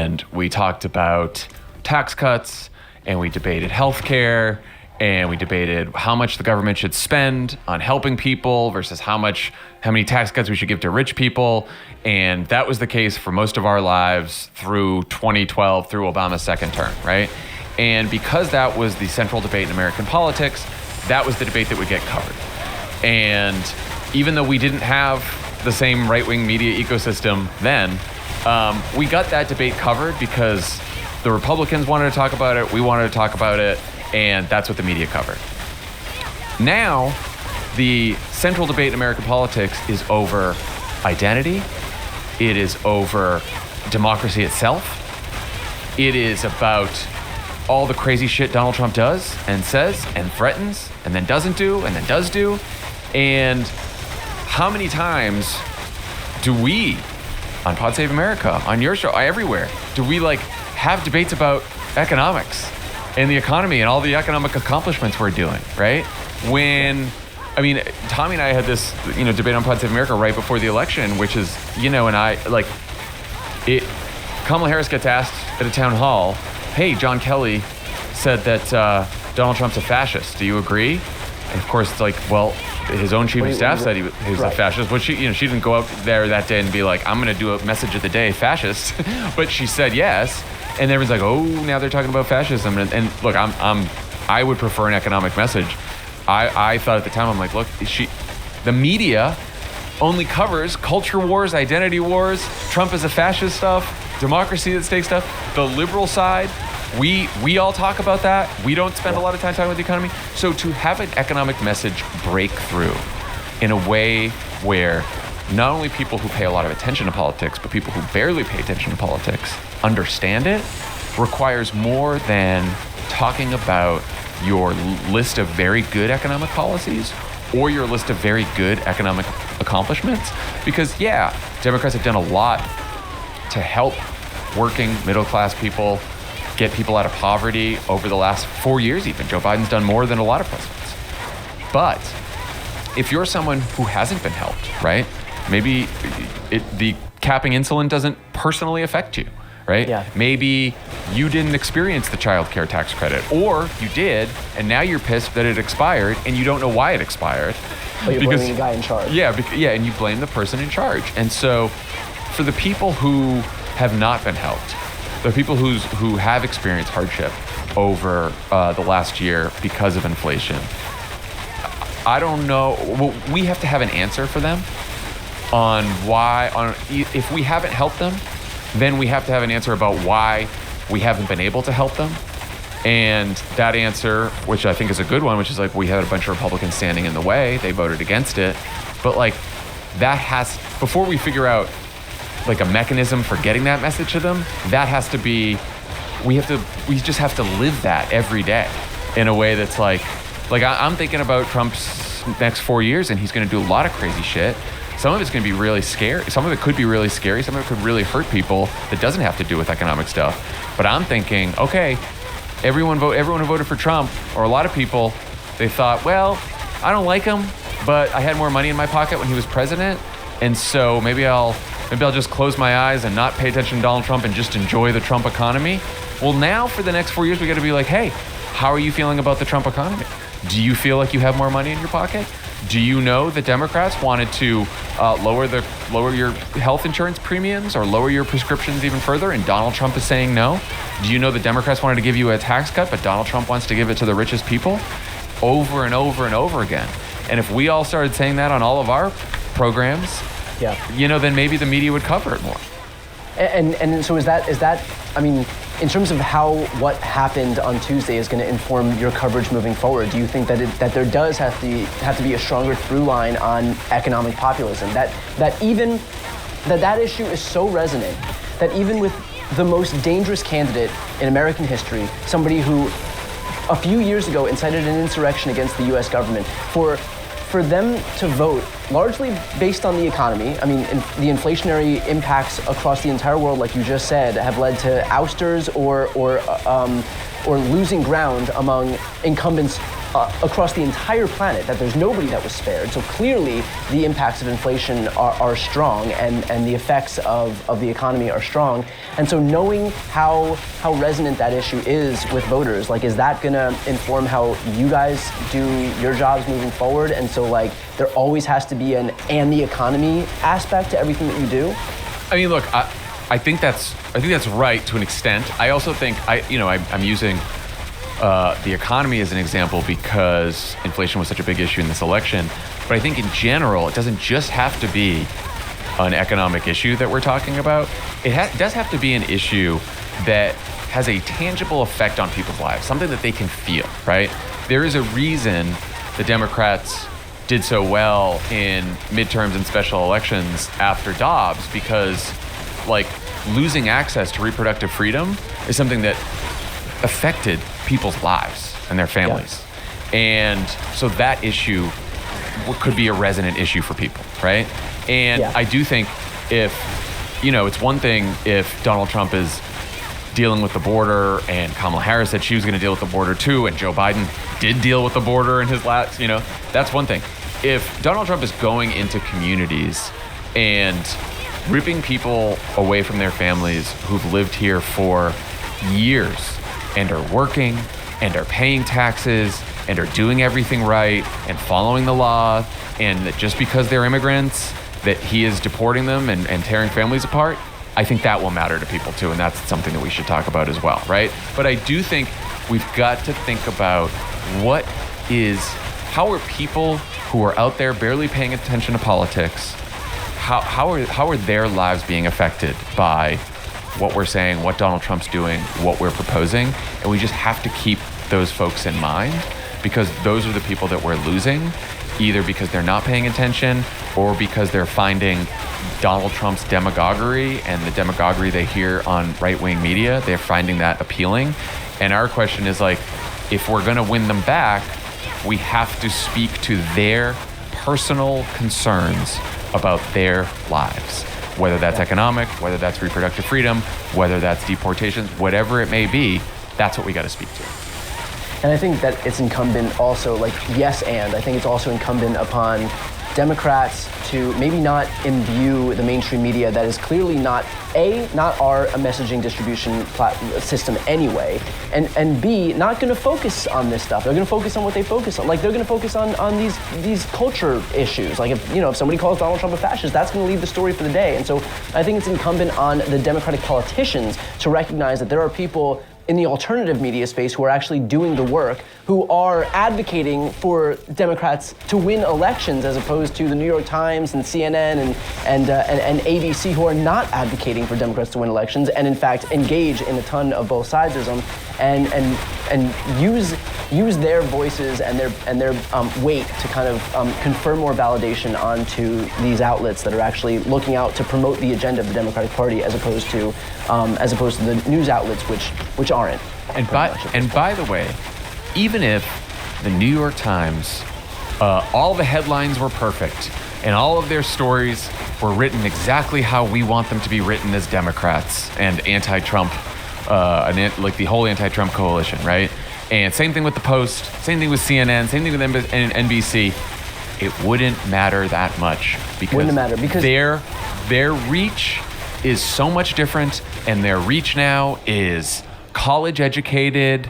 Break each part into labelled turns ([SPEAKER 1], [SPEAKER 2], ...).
[SPEAKER 1] and we talked about tax cuts, and we debated healthcare, and we debated how much the government should spend on helping people versus how many tax cuts we should give to rich people. And that was the case for most of our lives through 2012, through Obama's second term, right? And because that was the central debate in American politics, that was the debate that would get covered. And even though we didn't have the same right-wing media ecosystem then, we got that debate covered because the Republicans wanted to talk about it, we wanted to talk about it, and that's what the media covered. Now, the central debate in American politics is over identity. It is over democracy itself. It is about all the crazy shit Donald Trump does and says and threatens and then doesn't do and then does do. And how many times do we, on Pod Save America, on your show, everywhere, do we have debates about economics and the economy and all the economic accomplishments we're doing, right? Tommy and I had this, debate on Pod Save America right before the election, which is, Kamala Harris gets asked at a town hall, hey, John Kelly said that Donald Trump's a fascist. Do you agree? And of course, his own chief of staff said he was a fascist. But she didn't go out there that day and be like, I'm going to do a message of the day, fascist. But she said yes. And everyone's like, oh, now they're talking about fascism. And look, I would prefer an economic message. I thought at the time, I'm like, look, the media only covers culture wars, identity wars, Trump is a fascist stuff, democracy at stake stuff. The liberal side, we all talk about that. We don't spend a lot of time talking about the economy. So to have an economic message break through in a way where not only people who pay a lot of attention to politics, but people who barely pay attention to politics understand it, requires more than talking about your list of very good economic policies or your list of very good economic accomplishments. Because Democrats have done a lot to help working middle-class people get people out of poverty over the last 4 years even. Joe Biden's done more than a lot of presidents. But if you're someone who hasn't been helped, right? Maybe the capping insulin doesn't personally affect you, right? Yeah. Maybe you didn't experience the child care tax credit, or you did, and now you're pissed that it expired, and you don't know why it expired.
[SPEAKER 2] But you're blaming the guy in charge.
[SPEAKER 1] And you blame the person in charge. And so for the people who have not been helped, the people who have experienced hardship over the last year because of inflation, I don't know. Well, we have to have an answer for them on why. If we haven't helped them, then we have to have an answer about why we haven't been able to help them. And that answer, which I think is a good one, which is we had a bunch of Republicans standing in the way. They voted against it. But that has, before we figure out a mechanism for getting that message to them, that has to be, we just have to live that every day in a way that's I'm thinking about Trump's next 4 years, and he's going to do a lot of crazy shit. Some of it's going to be really scary. Some of it could be really scary. Some of it could really hurt people that doesn't have to do with economic stuff. But I'm thinking, okay, everyone who voted for Trump, or a lot of people, they thought, well, I don't like him, but I had more money in my pocket when he was president, and so maybe I'll just close my eyes and not pay attention to Donald Trump and just enjoy the Trump economy. Well, now for the next 4 years, we got to be like, hey, how are you feeling about the Trump economy? Do you feel like you have more money in your pocket? Do you know that Democrats wanted to lower your health insurance premiums or lower your prescriptions even further, and Donald Trump is saying no? Do you know that Democrats wanted to give you a tax cut, but Donald Trump wants to give it to the richest people? Over and over and over again. And if we all started saying that on all of our programs, then maybe the media would cover it more.
[SPEAKER 2] And so is that I mean, in terms of how what happened on Tuesday is going to inform your coverage moving forward, do you think that there does have to be a stronger through line on economic populism? That issue is so resonant that even with the most dangerous candidate in American history, somebody who a few years ago incited an insurrection against the U.S. government, for them to vote largely based on the economy. I mean, the inflationary impacts across the entire world, like you just said, have led to ousters or losing ground among incumbents across the entire planet, that there's nobody that was spared. So clearly the impacts of inflation are strong, and the effects of the economy are strong. And so knowing how resonant that issue is with voters, like, is that gonna inform how you guys do your jobs moving forward? And so, like, there always has to be and the economy aspect to everything that you do?
[SPEAKER 1] I mean, look, I think that's right to an extent. I also think I'm using the economy as an example because inflation was such a big issue in this election. But I think in general, it doesn't just have to be an economic issue that we're talking about. It does have to be an issue that has a tangible effect on people's lives, something that they can feel, right? There is a reason the Democrats did so well in midterms and special elections after Dobbs, because, like, losing access to reproductive freedom is something that affected people's lives and their families. Yeah. And so that issue could be a resonant issue for people, right? And yeah. I do think it's one thing if Donald Trump is dealing with the border and Kamala Harris said she was going to deal with the border too, and Joe Biden did deal with the border in his last, that's one thing. If Donald Trump is going into communities and ripping people away from their families who've lived here for years and are working and are paying taxes and are doing everything right and following the law, and that just because they're immigrants that he is deporting them and tearing families apart, I think that will matter to people too, and that's something that we should talk about as well, right? But I do think we've got to think about how are people who are out there barely paying attention to politics, how are their lives being affected by what we're saying, what Donald Trump's doing, what we're proposing? And we just have to keep those folks in mind, because those are the people that we're losing, either because they're not paying attention or because they're finding Donald Trump's demagoguery and the demagoguery they hear on right-wing media, they're finding that appealing. And our question is, like, if we're going to win them back, we have to speak to their personal concerns about their lives, whether that's economic, whether that's reproductive freedom, whether that's deportations, whatever it may be. That's what we got to speak to.
[SPEAKER 2] And I think that it's incumbent also, I think it's also incumbent upon Democrats to maybe not imbue the mainstream media that is clearly not our messaging distribution system anyway, and B, not going to focus on this stuff. They're going to focus on what they focus on. Like, they're going to focus on these culture issues. Like, if somebody calls Donald Trump a fascist, that's going to lead the story for the day. And so I think it's incumbent on the Democratic politicians to recognize that there are people in the alternative media space who are actually doing the work, who are advocating for Democrats to win elections, as opposed to the New York Times and CNN and ABC, who are not advocating for Democrats to win elections, and in fact engage in a ton of both sidesism, and use their voices and their weight to kind of confer more validation onto these outlets that are actually looking out to promote the agenda of the Democratic Party, as opposed to the news outlets which aren't.
[SPEAKER 1] And by the way, even if the New York Times, all the headlines were perfect and all of their stories were written exactly how we want them to be written as Democrats and anti-Trump, like the whole anti-Trump coalition, right? And same thing with the Post, same thing with CNN, same thing with NBC. It wouldn't matter that much, because their reach is so much different, and their reach now is college-educated,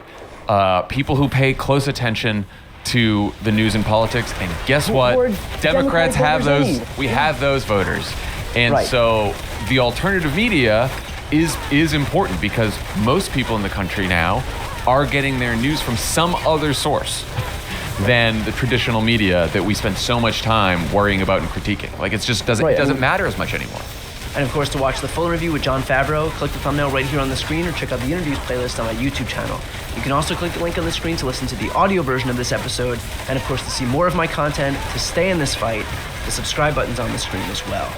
[SPEAKER 1] people who pay close attention to the news and politics. And guess what? Democrats have those. We have those voters. And right. So the alternative media is important, because most people in the country now are getting their news from some other source than the traditional media that we spend so much time worrying about and critiquing. Like, it doesn't matter as much anymore.
[SPEAKER 2] And of course, to watch the full interview with Jon Favreau, click the thumbnail right here on the screen, or check out the interviews playlist on my YouTube channel. You can also click the link on the screen to listen to the audio version of this episode, and of course, to see more of my content, to stay in this fight. The subscribe button's on the screen as well.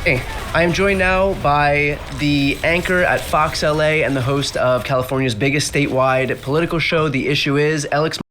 [SPEAKER 2] Hey, I am joined now by the anchor at Fox LA and the host of California's biggest statewide political show, The Issue Is, Alex